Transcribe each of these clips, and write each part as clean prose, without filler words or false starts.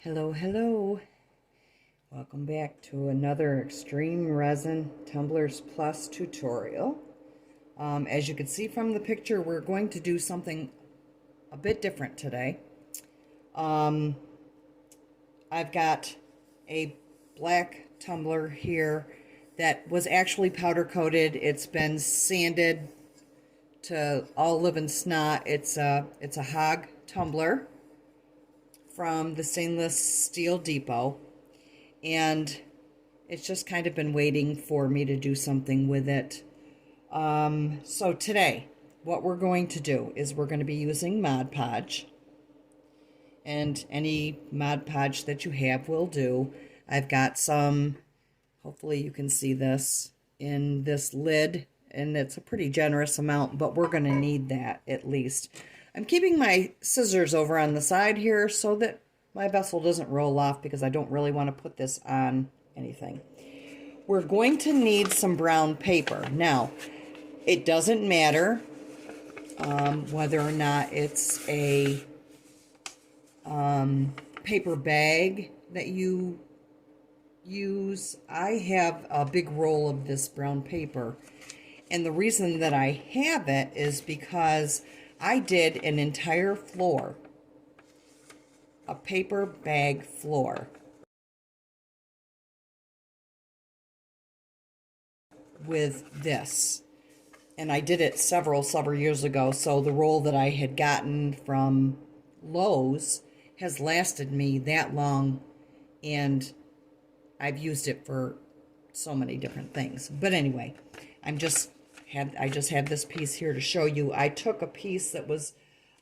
Hello, hello. Welcome back to another Extreme Resin Tumblers Plus tutorial. As you can see from the picture, we're going to do something a bit different today. I've got a black tumbler here that was actually powder coated. It's been sanded to all live and snot. It's a hog tumbler from the Stainless Steel Depot, and it's just kind of been waiting for me to do something with it. So today, what we're going to do is we're going to be using Mod Podge, and any Mod Podge that you have will do. I've got some, hopefully you can see this, in this lid, and it's a pretty generous amount, but we're going to need that at least. I'm keeping my scissors over on the side here so that my vessel doesn't roll off, because I don't really want to put this on anything. We're going to need some brown paper. Now, it doesn't matter whether or not it's a paper bag that you use. I have a big roll of this brown paper, and the reason that I have it is because I did an entire floor, a paper bag floor, with this. And I did it several years ago, so the roll that I had gotten from Lowe's has lasted me that long, and I've used it for so many different things. But anyway, I just have this piece here to show you. I took a piece that was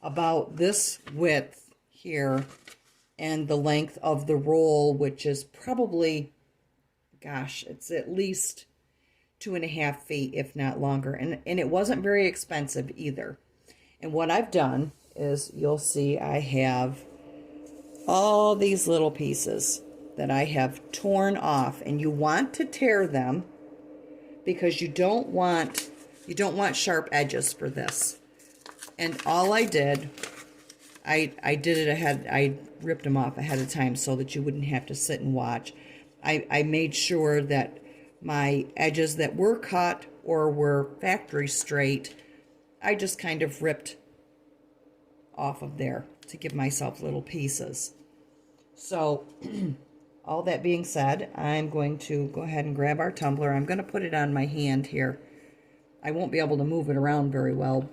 about this width here and the length of the roll, which is probably, gosh, it's at least 2.5 feet, if not longer. And it wasn't very expensive either. And what I've done is, you'll see I have all these little pieces that I have torn off, and you want to tear them because you don't want sharp edges for this. And all I did, I did it ahead. I ripped them off ahead of time so that you wouldn't have to sit and watch. I made sure that my edges that were cut or were factory straight, I just kind of ripped off of there to give myself little pieces. So all that being said, I'm going to go ahead and grab our tumbler. I'm going to put it on my hand here. I won't be able to move it around very well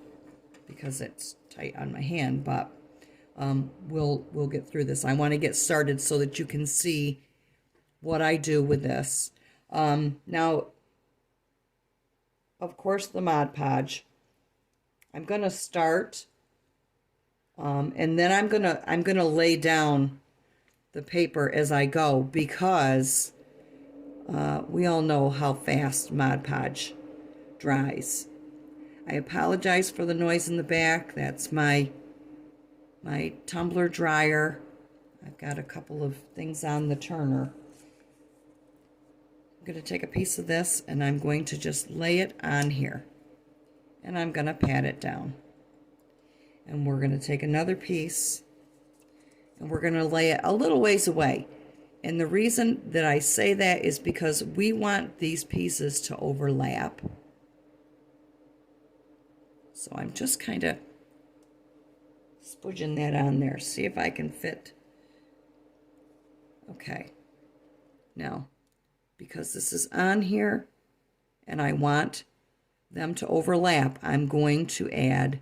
because it's tight on my hand, but we'll get through this. I want to get started so that you can see what I do with this. Now, of course, the Mod Podge. I'm going to start, and then I'm gonna lay down the paper as I go, because we all know how fast Mod Podge dries. I apologize for the noise in the back. That's my tumbler dryer. I've got a couple of things on the turner. I'm going to take a piece of this, and I'm going to just lay it on here, and I'm going to pat it down. And we're going to take another piece, and we're going to lay it a little ways away. And the reason that I say that is because we want these pieces to overlap. So I'm just kind of spudging that on there. See if I can fit. Okay. Now, because this is on here and I want them to overlap, I'm going to add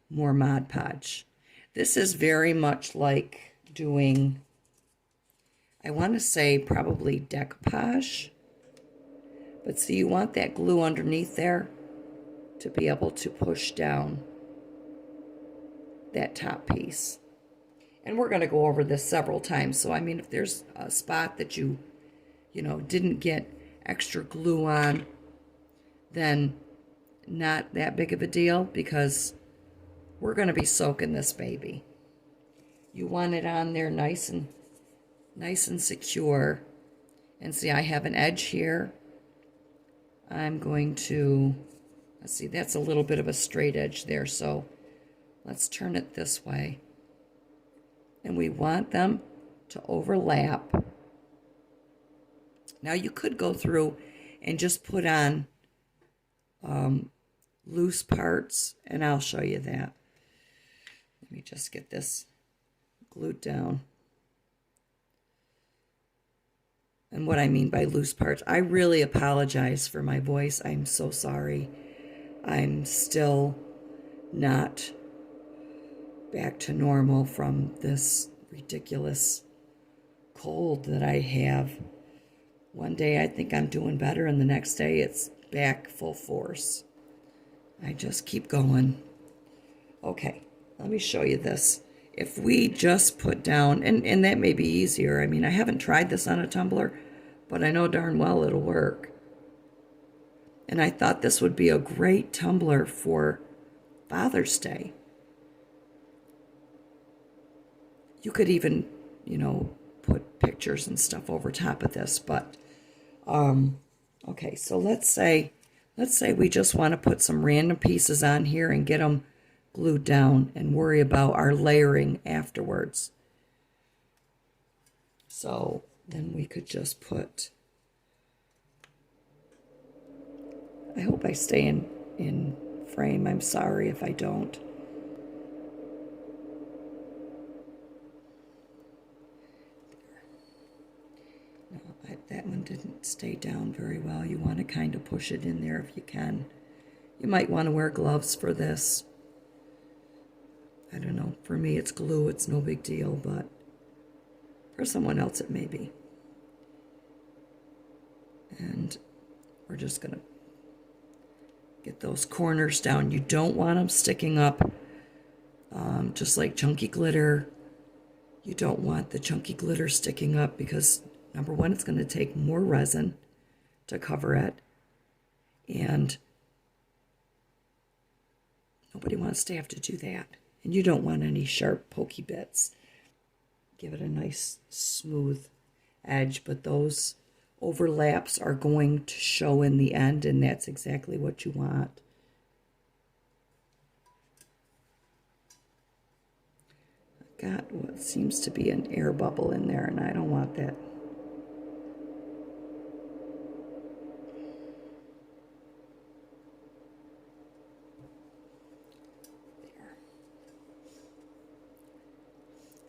more Mod Podge. This is very much like doing, I want to say probably decoupage. But see, you want that glue underneath there to be able to push down that top piece. And we're going to go over this several times. So, I mean, if there's a spot that you didn't get extra glue on, then not that big of a deal, because we're going to be soaking this baby. You want it on there nice and secure. And see, I have an edge here. I'm going to, let's see, that's a little bit of a straight edge there, so let's turn it this way. And we want them to overlap. Now you could go through and just put on loose parts, and I'll show you that. Let me just get this glued down. And what I mean by loose parts, I really apologize for my voice. I'm so sorry. I'm still not back to normal from this ridiculous cold that I have. One day I think I'm doing better, and the next day it's back full force. I just keep going. Okay, let me show you this. If we just put down, and that may be easier. I mean, I haven't tried this on a tumbler, but I know darn well it'll work. And I thought this would be a great tumbler for Father's Day. You could even, put pictures and stuff over top of this, but okay, so let's say we just want to put some random pieces on here and get them glued down and worry about our layering afterwards. So then we could just put, I hope I stay in frame. I'm sorry if I don't. No, that one didn't stay down very well. You want to kind of push it in there if you can. You might want to wear gloves for this. I don't know. For me, it's glue. It's no big deal, but for someone else, it may be. And we're just going to get those corners down. You don't want them sticking up, just like chunky glitter. You don't want the chunky glitter sticking up because, number one, it's going to take more resin to cover it. And nobody wants to have to do that. And you don't want any sharp, pokey bits. Give it a nice, smooth edge, but those overlaps are going to show in the end, and that's exactly what you want. I've got what seems to be an air bubble in there, and I don't want that.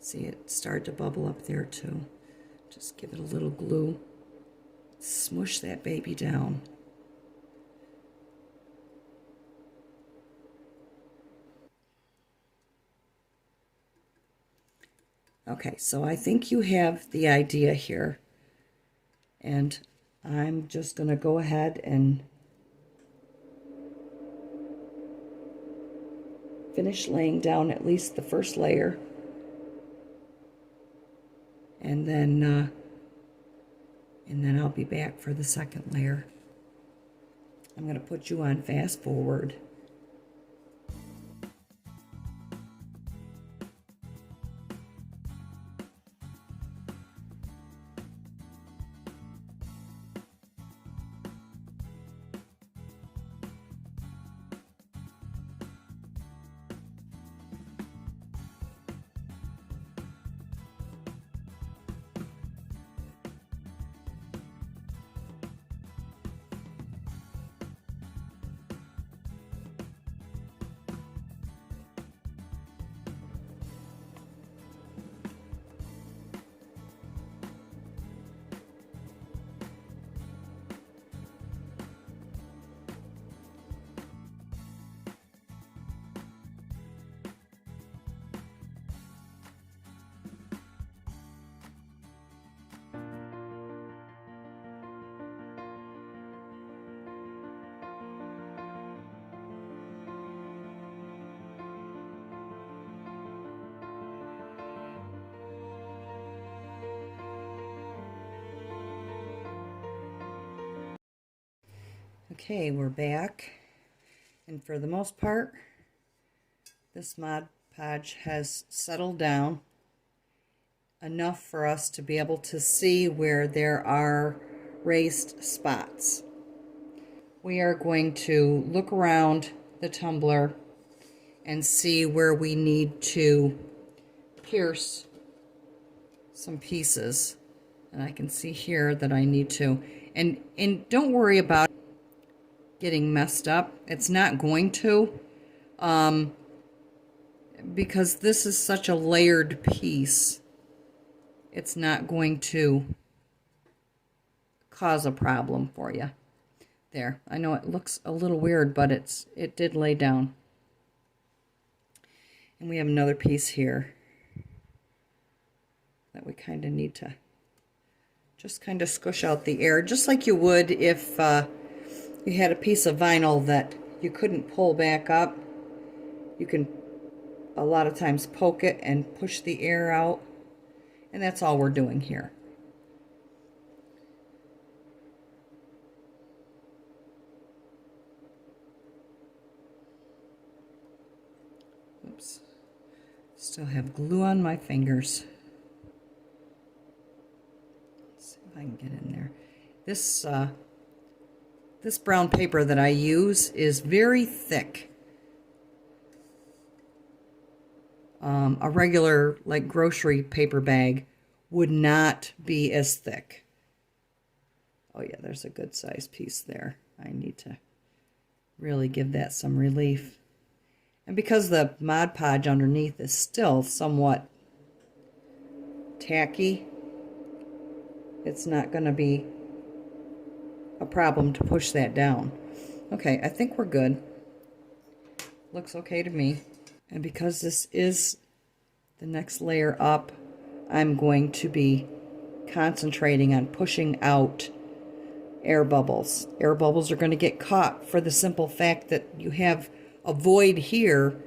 See, it started to bubble up there too. Just give it a little glue. Smush that baby down. Okay, so I think you have the idea here. And I'm just going to go ahead and finish laying down at least the first layer. And then I'll be back for the second layer. I'm going to put you on fast forward. Okay, we're back, and for the most part, this Mod Podge has settled down enough for us to be able to see where there are raised spots. We are going to look around the tumbler and see where we need to pierce some pieces, and I can see here that I need to, and don't worry about getting messed up. It's not going to, because this is such a layered piece. It's not going to cause a problem for you. There, I know it looks a little weird, but it did lay down. And we have another piece here that we kind of need to just kind of squish out the air, just like you would if you had a piece of vinyl that you couldn't pull back up. You can a lot of times poke it and push the air out, and that's all we're doing here. Oops. Still have glue on my fingers. Let's see if I can get in there. This brown paper that I use is very thick. A regular, like, grocery paper bag would not be as thick. Oh yeah, there's a good sized piece there. I need to really give that some relief. And because the Mod Podge underneath is still somewhat tacky, it's not going to be a problem to push that down. Okay, I think we're good. Looks okay to me. And because this is the next layer up, I'm going to be concentrating on pushing out air bubbles. Air bubbles are going to get caught for the simple fact that you have a void here,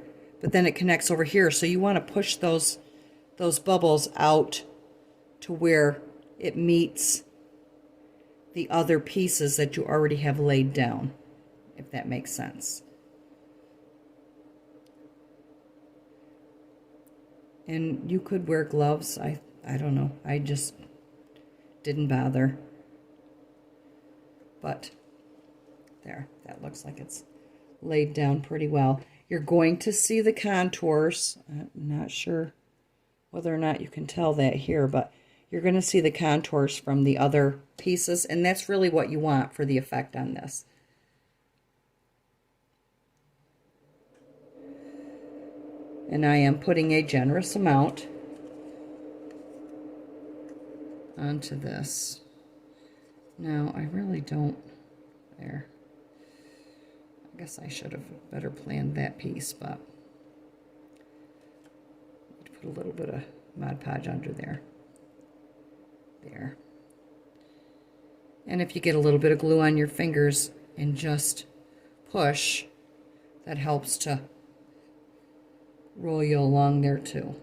but then it connects over here. So you want to push those bubbles out to where it meets the other pieces that you already have laid down, if that makes sense. And you could wear gloves. I don't know. I just didn't bother. But there, that looks like it's laid down pretty well. You're going to see the contours. I'm not sure whether or not you can tell that here, but you're going to see the contours from the other pieces, and that's really what you want for the effect on this. And I am putting a generous amount onto this. Now, I really don't, there. I guess I should have better planned that piece, but put a little bit of Mod Podge under there. There. And if you get a little bit of glue on your fingers and just push, that helps to roll you along there too.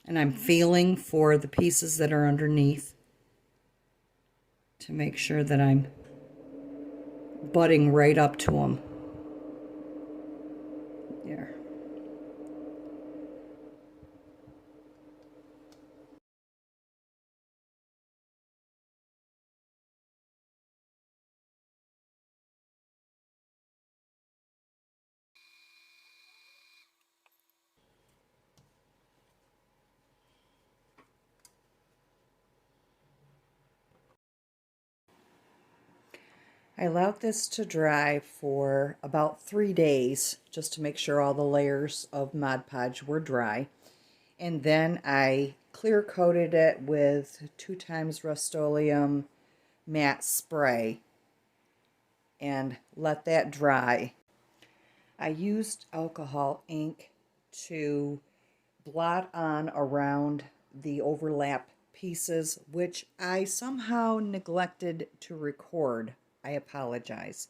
And I'm feeling for the pieces that are underneath to make sure that I'm butting right up to them. There. I allowed this to dry for about 3 days just to make sure all the layers of Mod Podge were dry. And then I clear coated it with 2 times Rust-Oleum matte spray and let that dry. I used alcohol ink to blot on around the overlap pieces, which I somehow neglected to record. I apologize.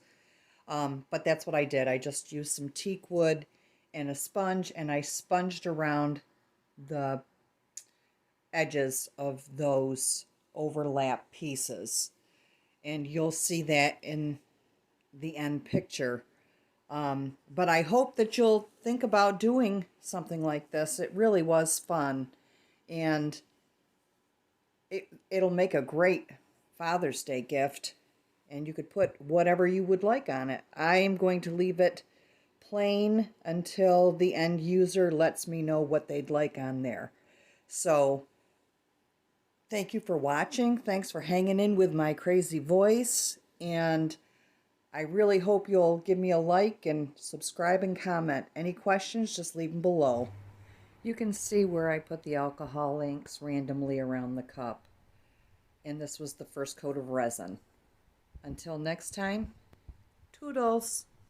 But that's what I did. I just used some teak wood and a sponge, and I sponged around the edges of those overlap pieces. And you'll see that in the end picture. But I hope that you'll think about doing something like this. It really was fun. And It'll make a great Father's Day gift, and you could put whatever you would like on it. I am going to leave it plain until the end user lets me know what they'd like on there. So thank you for watching. Thanks for hanging in with my crazy voice, and I really hope you'll give me a like and subscribe and comment. Any questions, just leave them below. You can see where I put the alcohol inks randomly around the cup. And this was the first coat of resin. Until next time, toodles!